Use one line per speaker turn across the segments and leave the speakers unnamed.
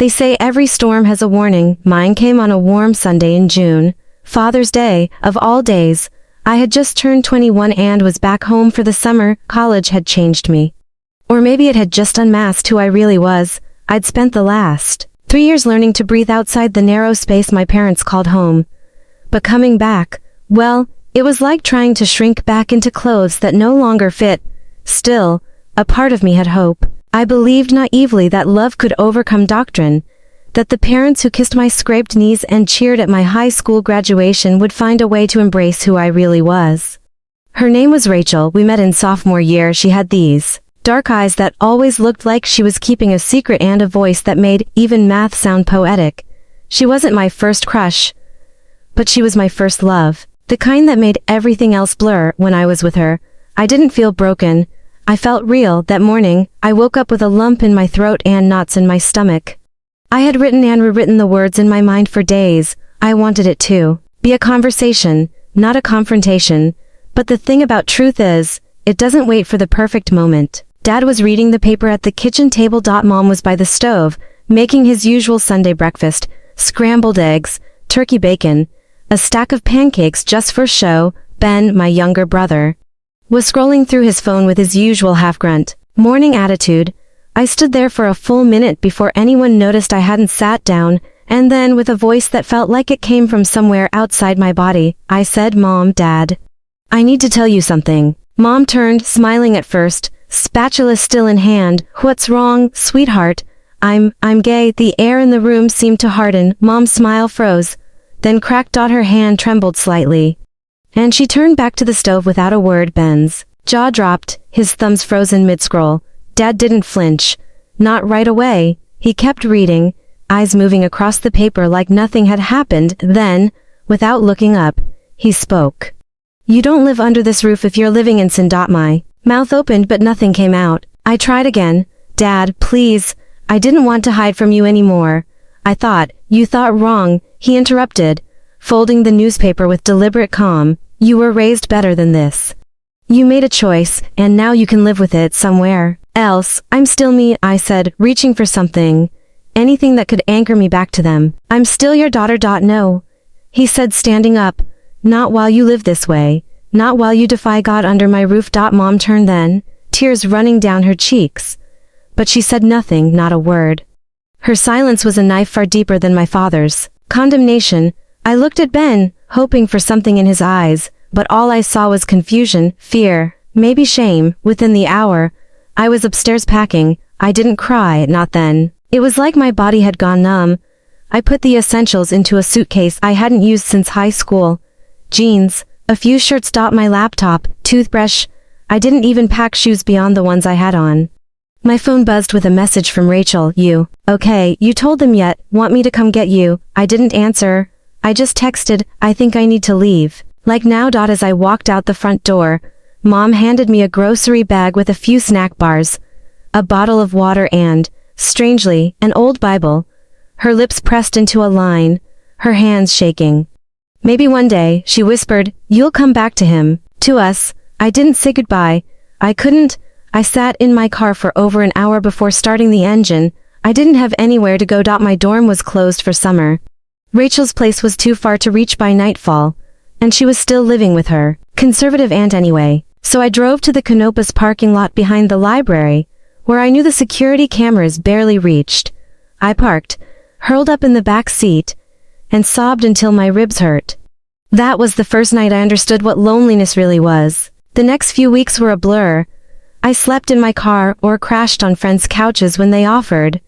They say every storm has a warning. Mine came on a warm Sunday in June. Father's Day, of all days. I had just turned 21 and was back home for the summer. College had changed me. Or maybe it had just unmasked who I really was. I'd spent the last 3 years learning to breathe outside the narrow space my parents called home. But coming back, well, it was like trying to shrink back into clothes that no longer fit. Still, a part of me had hope. I believed naively that love could overcome doctrine, that the parents who kissed my scraped knees and cheered at my high school graduation would find a way to embrace who I really was. Her name was Rachel. We met in sophomore year. She had these dark eyes that always looked like she was keeping a secret and a voice that made even math sound poetic. She wasn't my first crush, but she was my first love, the kind that made everything else blur. When I was with her, I didn't feel broken. I felt real. That morning, I woke up with a lump in my throat and knots in my stomach. I had written and rewritten the words in my mind for days. I wanted it to be a conversation, not a confrontation. But the thing about truth is, it doesn't wait for the perfect moment. Dad was reading the paper at the kitchen table. Mom was by the stove, making his usual Sunday breakfast, scrambled eggs, turkey bacon, a stack of pancakes just for show. Ben, my younger brother, was scrolling through his phone with his usual half-grunt, morning attitude. I stood there for a full minute before anyone noticed I hadn't sat down, and then with a voice that felt like it came from somewhere outside my body, I said, "Mom, Dad, I need to tell you something." Mom turned, smiling at first, spatula still in hand. "What's wrong, sweetheart?" I'm gay." The air in the room seemed to harden. Mom's smile froze, then cracked. Her hand trembled slightly, and she turned back to the stove without a word. Ben's jaw dropped, his thumbs frozen mid-scroll. Dad didn't flinch. Not right away. He kept reading, eyes moving across the paper like nothing had happened. Then, without looking up, he spoke. "You don't live under this roof if you're living in sin." My mouth opened but nothing came out. I tried again. "Dad, please. I didn't want to hide from you anymore." You thought wrong," he interrupted, folding the newspaper with deliberate calm. "You were raised better than this. You made a choice, and now you can live with it somewhere else." "I'm still me," I said, reaching for something, anything that could anchor me back to them. "I'm still your daughter." "No," he said, standing up. "Not while you live this way. Not while you defy God under my roof." Mom turned then, tears running down her cheeks. But she said nothing, not a word. Her silence was a knife far deeper than my father's. Condemnation. I looked at Ben, hoping for something in his eyes, but all I saw was confusion, fear, maybe shame. Within the hour, I was upstairs packing. I didn't cry, not then. It was like my body had gone numb. I put the essentials into a suitcase I hadn't used since high school. Jeans, a few shirts. My laptop, toothbrush. I didn't even pack shoes beyond the ones I had on. My phone buzzed with a message from Rachel. "You okay? You told them yet? Want me to come get you?" I didn't answer. I just texted, "I think I need to leave." Like now. As I walked out the front door, Mom handed me a grocery bag with a few snack bars, a bottle of water and, strangely, an old Bible. Her lips pressed into a line, her hands shaking. "Maybe one day," she whispered, "you'll come back to him, to us." I didn't say goodbye. I couldn't. I sat in my car for over an hour before starting the engine. I didn't have anywhere to go. My dorm was closed for summer. Rachel's place was too far to reach by nightfall, and she was still living with her conservative aunt anyway. So I drove to the Canopus parking lot behind the library, where I knew the security cameras barely reached. I parked, hurled up in the back seat, and sobbed until my ribs hurt. That was the first night I understood what loneliness really was. The next few weeks were a blur. I slept in my car or crashed on friends' couches when they offered.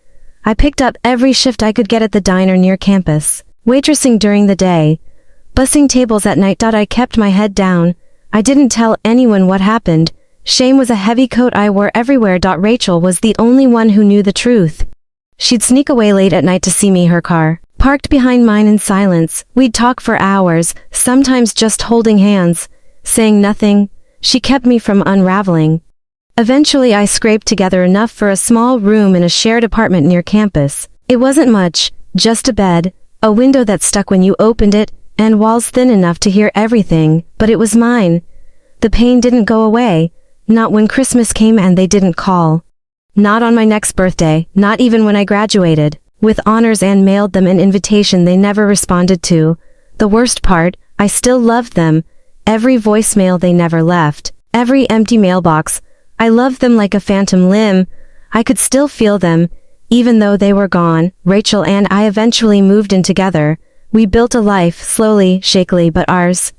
I picked up every shift I could get at the diner near campus, waitressing during the day, bussing tables at night. I kept my head down. I didn't tell anyone what happened. Shame was a heavy coat I wore everywhere. Rachel was the only one who knew the truth. She'd sneak away late at night to see me, her car parked behind mine in silence. We'd talk for hours, sometimes just holding hands, saying nothing. She kept me from unraveling. Eventually I scraped together enough for a small room in a shared apartment near campus. It wasn't much, just a bed, a window that stuck when you opened it, and walls thin enough to hear everything, but it was mine. The pain didn't go away, not when Christmas came and they didn't call. Not on my next birthday, not even when I graduated. with honors and mailed them an invitation they never responded to. The worst part, I still loved them. Every voicemail they never left, every empty mailbox. I loved them like a phantom limb. I could still feel them, even though they were gone. Rachel and I eventually moved in together. We built a life, slowly, shakily, but ours.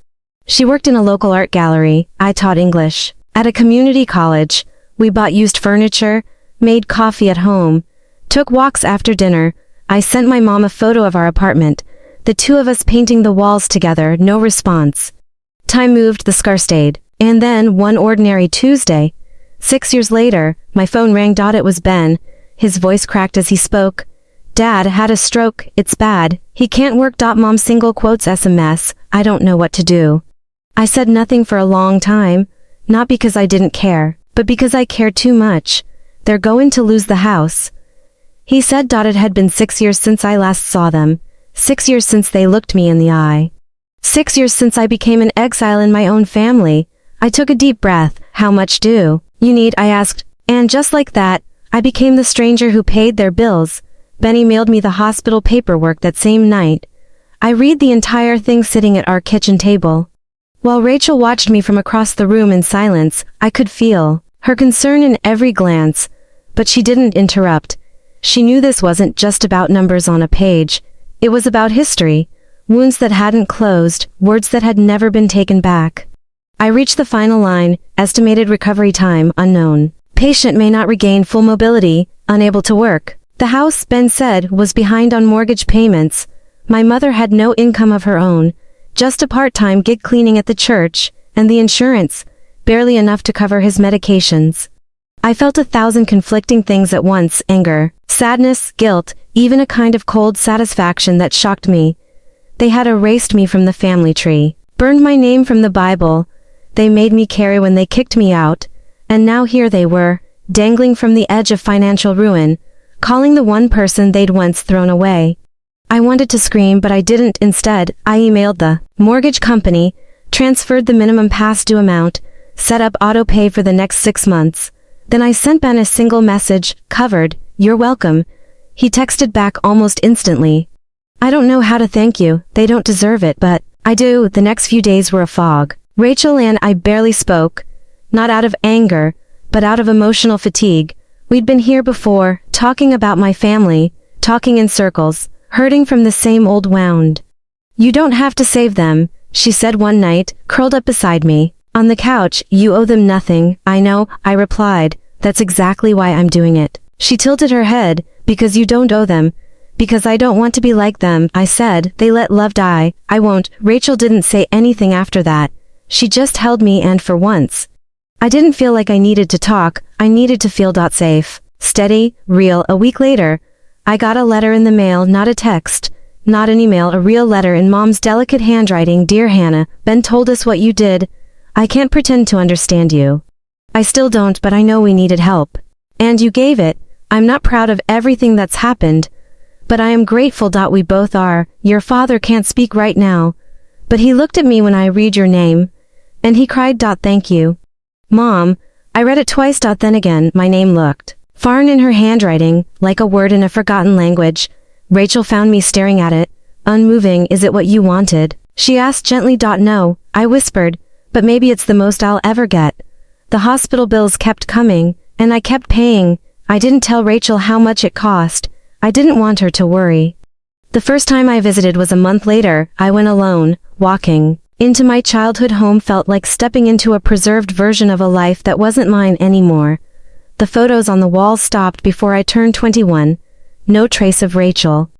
She worked in a local art gallery. I taught English. At a community college, we bought used furniture, made coffee at home, took walks after dinner. I sent my mom a photo of our apartment, the two of us painting the walls together. No response. Time moved, the scar stayed. And then, one ordinary Tuesday, 6 years later, my phone rang. It was Ben. His voice cracked as he spoke. Dad had a stroke. It's bad. He can't work. Mom single quotes SMS. I don't know what to do. I said nothing for a long time, not because I didn't care, but because I cared too much. They're going to lose the house. He said. It had been 6 years since I last saw them. 6 years since they looked me in the eye. 6 years since I became an exile in my own family. I took a deep breath. How much do you need? I asked. And just like that, I became the stranger who paid their bills. Benny mailed me the hospital paperwork that same night. I read the entire thing sitting at our kitchen table. While Rachel watched me from across the room in silence, I could feel her concern in every glance, but she didn't interrupt. She knew this wasn't just about numbers on a page. It was about history, wounds that hadn't closed, words that had never been taken back. I reached the final line, estimated recovery time, unknown. Patient may not regain full mobility, unable to work. The house, Ben said, was behind on mortgage payments. My mother had no income of her own, just a part-time gig cleaning at the church, and the insurance, barely enough to cover his medications. I felt 1,000 conflicting things at once: anger, sadness, guilt, even a kind of cold satisfaction that shocked me. They had erased me from the family tree, burned my name from the Bible. They made me carry when they kicked me out, and now here they were, dangling from the edge of financial ruin, calling the one person they'd once thrown away. I wanted to scream, but I didn't. Instead, I emailed the mortgage company, transferred the minimum past due amount, set up auto pay for the next 6 months. Then I sent Ben a single message, covered, "You're welcome." He texted back almost instantly. "I don't know how to thank you. They don't deserve it, but I do." The next few days were a fog. Rachel and I barely spoke, not out of anger, but out of emotional fatigue. We'd been here before, talking about my family, talking in circles, hurting from the same old wound. "You don't have to save them," she said one night, curled up beside me on the couch. "You owe them nothing." "I know," I replied. "That's exactly why I'm doing it." She tilted her head. "Because you don't owe them. Because I don't want to be like them," I said. "They let love die. I won't." Rachel didn't say anything after that. She just held me, and for once, I didn't feel like I needed to talk. I needed to feel safe, steady, real. A week later, I got a letter in the mail, not a text, not an email, a real letter in Mom's delicate handwriting. "Dear Hannah, Ben told us what you did. I can't pretend to understand you. I still don't, but I know we needed help. And you gave it. I'm not proud of everything that's happened, but I am grateful. We both are. Your father can't speak right now, but he looked at me when I read your name, and he cried. Thank you, Mom." I read it twice. Then again, my name looked foreign in her handwriting, like a word in a forgotten language. Rachel found me staring at it, unmoving. "Is it what you wanted?" she asked gently. "No," I whispered, "but maybe it's the most I'll ever get." The hospital bills kept coming, and I kept paying. I didn't tell Rachel how much it cost. I didn't want her to worry. The first time I visited was a month later. I went alone. Walking into my childhood home felt like stepping into a preserved version of a life that wasn't mine anymore. The photos on the wall stopped before I turned 21. No trace of Rachel.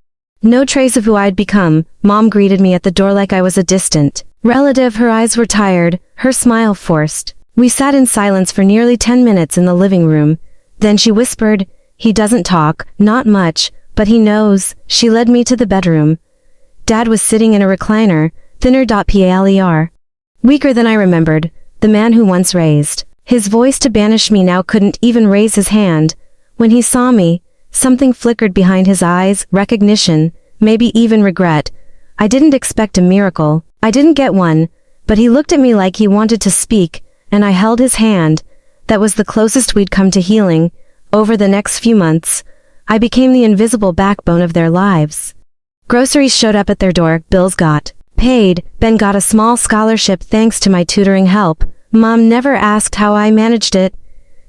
No trace of who I'd become. Mom greeted me at the door like I was a distant relative. Her eyes were tired, her smile forced. We sat in silence for nearly 10 minutes in the living room. Then she whispered, "He doesn't talk, not much, but he knows." She led me to the bedroom. Dad was sitting in a recliner, thinner. Paler. Weaker than I remembered, the man who once raised his voice to banish me now couldn't even raise his hand. When he saw me, something flickered behind his eyes, recognition, maybe even regret. I didn't expect a miracle. I didn't get one, but he looked at me like he wanted to speak, and I held his hand. That was the closest we'd come to healing. Over the next few months, I became the invisible backbone of their lives. Groceries showed up at their door, bills got paid, Ben got a small scholarship thanks to my tutoring help. Mom never asked how I managed it.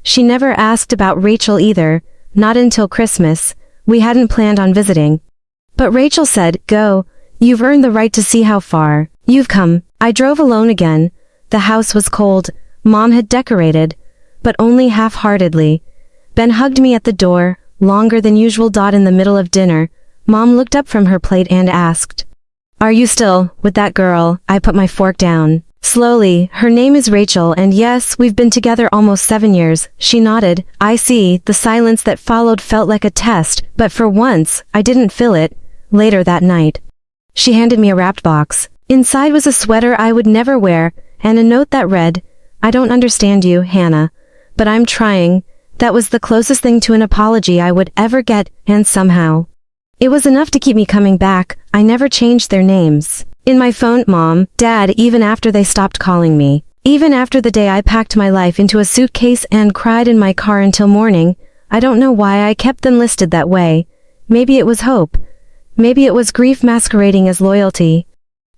She never asked about Rachel either, not until Christmas. We hadn't planned on visiting. But Rachel said, "Go, you've earned the right to see how far you've come." I drove alone again. The house was cold. Mom had decorated, but only half-heartedly. Ben hugged me at the door, longer than usual. In the middle of dinner, Mom looked up from her plate and asked, "Are you still with that girl?" I put my fork down. Slowly, "Her name is Rachel, and yes, we've been together almost 7 years." She nodded. "I see." The silence that followed felt like a test, but for once, I didn't feel it. Later that night, she handed me a wrapped box. Inside was a sweater I would never wear, and a note that read, "I don't understand you, Hannah, but I'm trying." That was the closest thing to an apology I would ever get, and somehow, it was enough to keep me coming back. I never changed their names. In my phone, Mom, Dad, even after they stopped calling me. Even after the day I packed my life into a suitcase and cried in my car until morning. I don't know why I kept them listed that way. Maybe it was hope. Maybe it was grief masquerading as loyalty.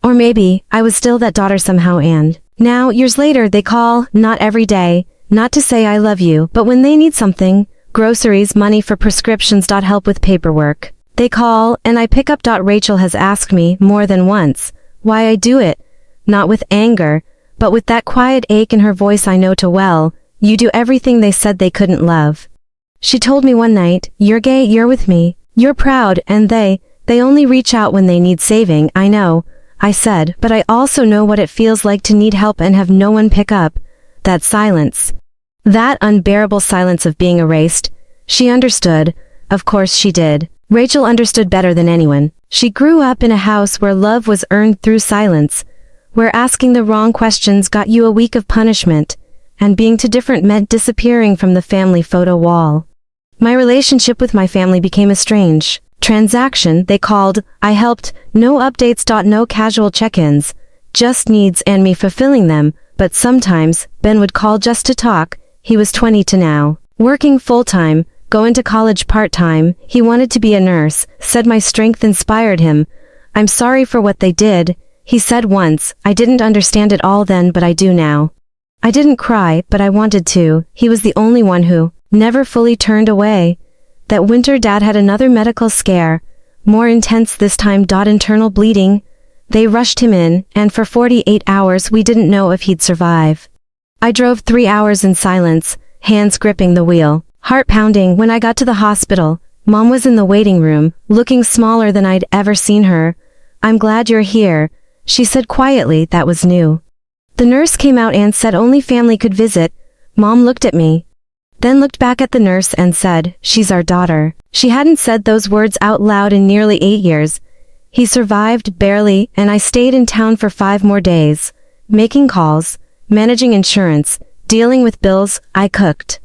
Or maybe I was still that daughter somehow, and now, years later, they call, not every day, not to say I love you, but when they need something, groceries, money for prescriptions, help with paperwork. They call, and I pick up. Rachel has asked me more than once why I do it. Not with anger, but with that quiet ache in her voice I know too well. You do everything they said they couldn't love. She told me one night, "You're gay, you're with me, you're proud, and they only reach out when they need saving." I know, I said, but I also know what it feels like to need help and have no one pick up. That silence. That unbearable silence of being erased. She understood. Of course she did. Rachel understood better than anyone. She grew up in a house where love was earned through silence, where asking the wrong questions got you a week of punishment, and being too different meant disappearing from the family photo wall. My relationship with my family became estranged. Transaction, they called. I helped. No updates. No casual check-ins. Just needs and me fulfilling them. But sometimes, Ben would call just to talk. He was 22 now. Working full-time. Going to college part-time. He wanted to be a nurse. Said my strength inspired him. "I'm sorry for what they did," he said once. I didn't understand it all then, but I do now. I didn't cry, but I wanted to. He was the only one who never fully turned away. That winter, Dad had another medical scare. More intense this time. Internal bleeding. They rushed him in, and for 48 hours we didn't know if he'd survive. I drove 3 hours in silence, hands gripping the wheel, heart pounding. When I got to the hospital, Mom was in the waiting room, looking smaller than I'd ever seen her. "I'm glad you're here," she said quietly. That was new. The nurse came out and said only family could visit. Mom looked at me, then looked back at the nurse and said, "She's our daughter." She hadn't said those words out loud in nearly 8 years. He survived, barely, and I stayed in town for 5 more days, making calls, managing insurance, dealing with bills. I cooked.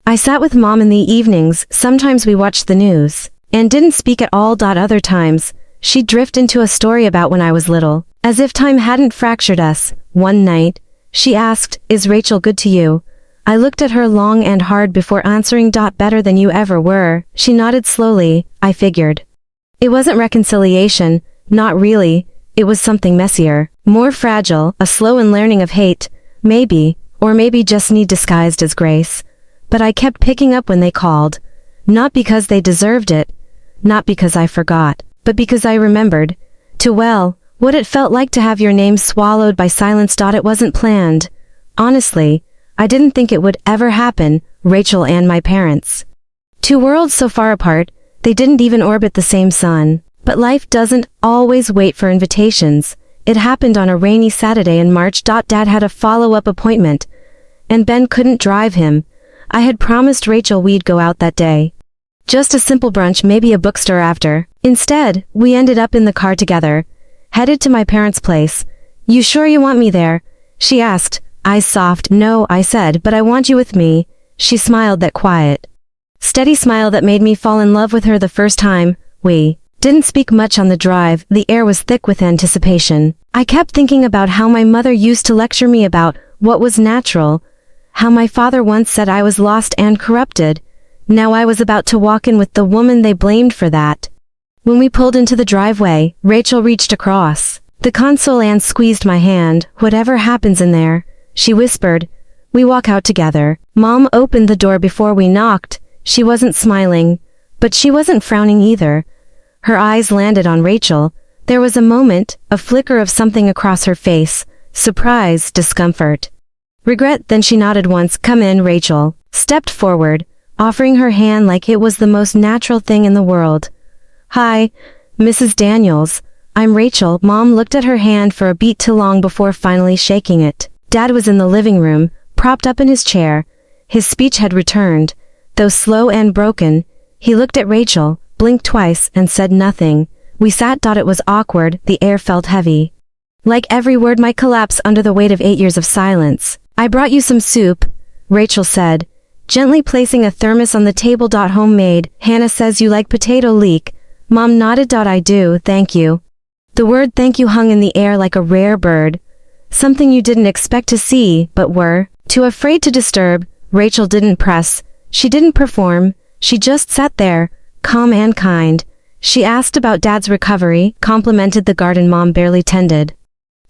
I sat with Mom in the evenings. Sometimes we watched the news, and didn't speak at all. Other times, she'd drift into a story about when I was little, as if time hadn't fractured us. One night, she asked, "Is Rachel good to you?" I looked at her long and hard before answering. "Better than you ever were." She nodded slowly. I figured. It wasn't reconciliation, not really. It was something messier, more fragile, a slow unlearning of hate, maybe, or maybe just need disguised as grace. But I kept picking up when they called. Not because they deserved it, not because I forgot, but because I remembered too well what it felt like to have your name swallowed by silence. It wasn't planned. Honestly, I didn't think it would ever happen. Rachel and my parents. 2 worlds so far apart, they didn't even orbit the same sun. But life doesn't always wait for invitations. It happened on a rainy Saturday in March. Dad had a follow-up appointment, and Ben couldn't drive him. I had promised Rachel we'd go out that day. Just a simple brunch, maybe a bookstore after. Instead, we ended up in the car together, headed to my parents' place. "You sure you want me there?" she asked, eyes soft. "No," I said, "but I want you with me." She smiled, that quiet, steady smile that made me fall in love with her the first time. We didn't speak much on the drive. The air was thick with anticipation. I kept thinking about how my mother used to lecture me about what was natural, how my father once said I was lost and corrupted. Now I was about to walk in with the woman they blamed for that. When we pulled into the driveway, Rachel reached across the console and squeezed my hand. "Whatever happens in there," she whispered. "We walk out together." Mom opened the door before we knocked. She wasn't smiling, but she wasn't frowning either. Her eyes landed on Rachel. There was a moment, a flicker of something across her face, surprise, discomfort, regret. Then she nodded once. "Come in." Rachel stepped forward, offering her hand like it was the most natural thing in the world. "Hi, Mrs. Daniels. I'm Rachel." Mom looked at her hand for a beat too long before finally shaking it. Dad was in the living room, propped up in his chair. His speech had returned, though slow and broken. He looked at Rachel, blinked twice, and said nothing. We sat. It was awkward. The air felt heavy, like every word might collapse under the weight of 8 years of silence. "I brought you some soup," Rachel said, gently placing a thermos on the table. "Homemade. Hannah says you like potato leek." Mom nodded. "I do, thank you." The word thank you hung in the air like a rare bird, something you didn't expect to see, but were too afraid to disturb. Rachel didn't press. She didn't perform. She just sat there, calm and kind. She asked about Dad's recovery, complimented the garden Mom barely tended,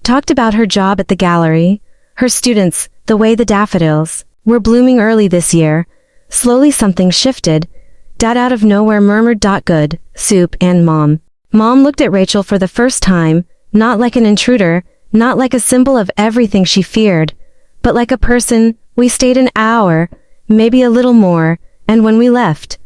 talked about her job at the gallery, her students, the way the daffodils were blooming early this year. Slowly something shifted. Dad out of nowhere murmured, "Good, soup." And Mom looked at Rachel for the first time, not like an intruder, not like a symbol of everything she feared, but like a person. We stayed an hour, maybe a little more, and when we left,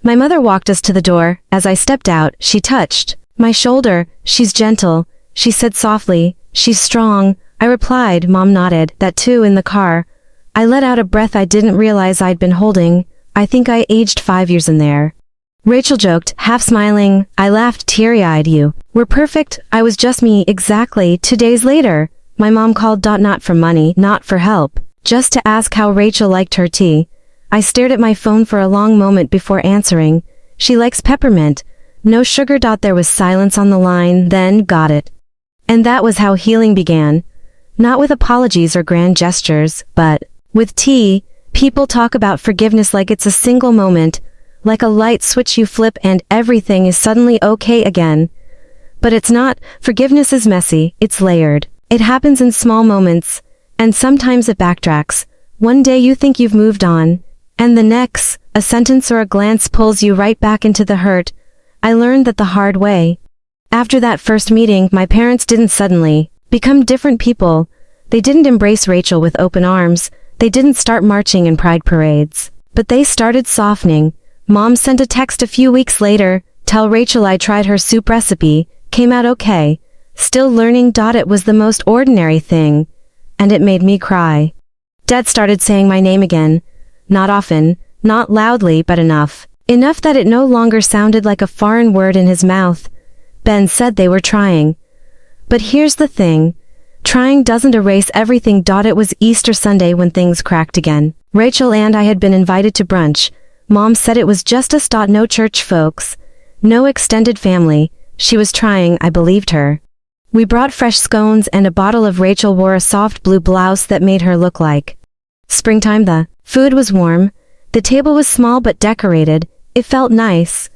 my mother walked us to the door. As I stepped out, she touched my shoulder. "She's gentle," she said softly. "She's strong." I replied. Mom nodded. "That too." In the car, I let out a breath I didn't realize I'd been holding. "I think I aged 5 years in there," Rachel joked, half smiling. I laughed, teary-eyed. "You were perfect." I was just me, exactly. 2 days later, my mom called. Not for money, not for help, just to ask how Rachel liked her tea. I stared at my phone for a long moment before answering. "She likes peppermint. No sugar." There was silence on the line, then got it. And that was how healing began. Not with apologies or grand gestures, but with tea. People talk about forgiveness like it's a single moment, like a light switch you flip and everything is suddenly okay again. But it's not. Forgiveness is messy, it's layered. It happens in small moments, and sometimes it backtracks. One day you think you've moved on, and the next, a sentence or a glance pulls you right back into the hurt. I learned that the hard way. After that first meeting, my parents didn't suddenly become different people. They didn't embrace Rachel with open arms. They didn't start marching in pride parades. But they started softening. Mom sent a text a few weeks later. "Tell Rachel I tried her soup recipe. Came out okay. Still learning." It was the most ordinary thing, and it made me cry. Dad started saying my name again. Not often, not loudly, but enough. Enough that it no longer sounded like a foreign word in his mouth. Ben said they were trying. But here's the thing. Trying doesn't erase everything. It was Easter Sunday when things cracked again. Rachel and I had been invited to brunch. Mom said it was just us. No church folks. No extended family. She was trying. I believed her. We brought fresh scones and a bottle of. Rachel wore a soft blue blouse that made her look like springtime. The food was warm. The table was small but decorated. It felt nice.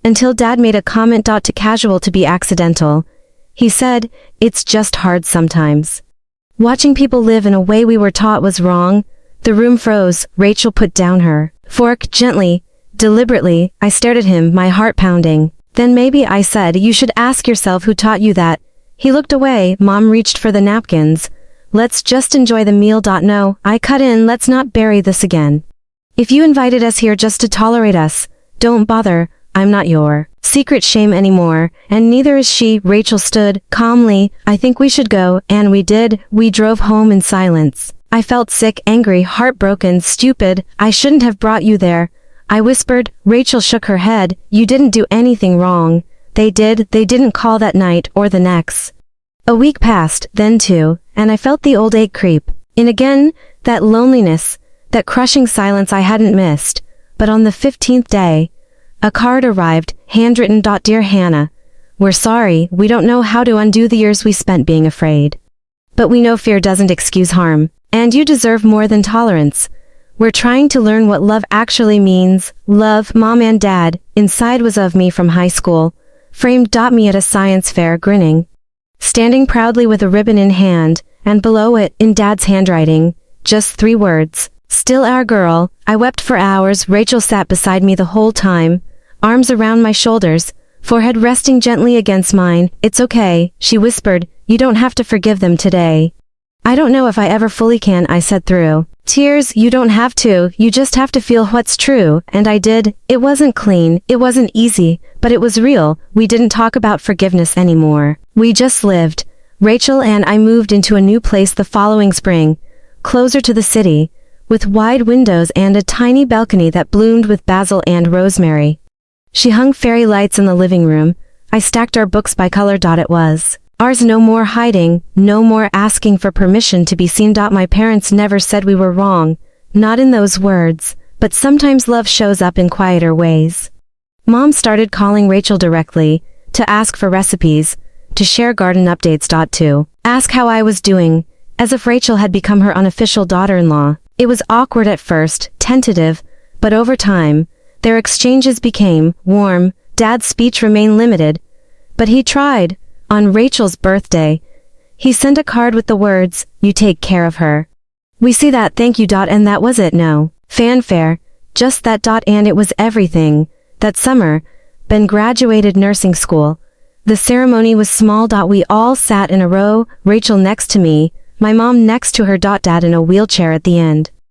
Until Dad made a comment. Too casual to be accidental. He said, "It's just hard sometimes. Watching people live in a way we were taught was wrong." The room froze. Rachel put down her fork gently, deliberately. I stared at him, my heart pounding. "Then maybe," I said, "you should ask yourself who taught you that." He looked away. Mom reached for the napkins. "Let's just enjoy the meal." No, I cut in. "Let's not bury this again. If you invited us here just to tolerate us, don't bother. I'm not your secret shame anymore, and neither is she." Rachel stood calmly. "I think we should go," and we did. We drove home in silence. I felt sick, angry, heartbroken, stupid. "I shouldn't have brought you there," I whispered. Rachel shook her head. "You didn't do anything wrong." They did. They didn't call that night or the next. A week passed, then 2, and I felt the old ache creep in again, that loneliness, that crushing silence I hadn't missed. But on the 15th day, a card arrived, handwritten. "Dear Hannah, we're sorry. We don't know how to undo the years we spent being afraid. But we know fear doesn't excuse harm, and you deserve more than tolerance. We're trying to learn what love actually means. Love, Mom and Dad, inside was of me from high school. Framed. Me at a science fair, grinning. Standing proudly with a ribbon in hand, and below it, in Dad's handwriting, just 3 words. Still our girl. I wept for hours. Rachel sat beside me the whole time, arms around my shoulders, forehead resting gently against mine. It's okay, she whispered, you don't have to forgive them today. I don't know if I ever fully can, I said through tears. You don't have to, you just have to feel what's true, and I did. It wasn't clean, it wasn't easy, but it was real. We didn't talk about forgiveness anymore. We just lived. Rachel and I moved into a new place the following spring, closer to the city, with wide windows and a tiny balcony that bloomed with basil and rosemary. She hung fairy lights in the living room. I stacked our books by color. It was ours. No more hiding, no more asking for permission to be seen. My parents never said we were wrong, not in those words, but sometimes love shows up in quieter ways. Mom started calling Rachel directly, to ask for recipes, to share garden updates. To ask how I was doing, as if Rachel had become her unofficial daughter-in-law. It was awkward at first, tentative, but over time, their exchanges became warm. Dad's speech remained limited, but he tried. On Rachel's birthday, he sent a card with the words, you take care of her. We see that, thank you. And that was it. No fanfare, just that. And it was everything. That summer, Ben graduated nursing school. The ceremony was small. We all sat in a row, Rachel next to me, my mom next to her. Dad in a wheelchair at the end.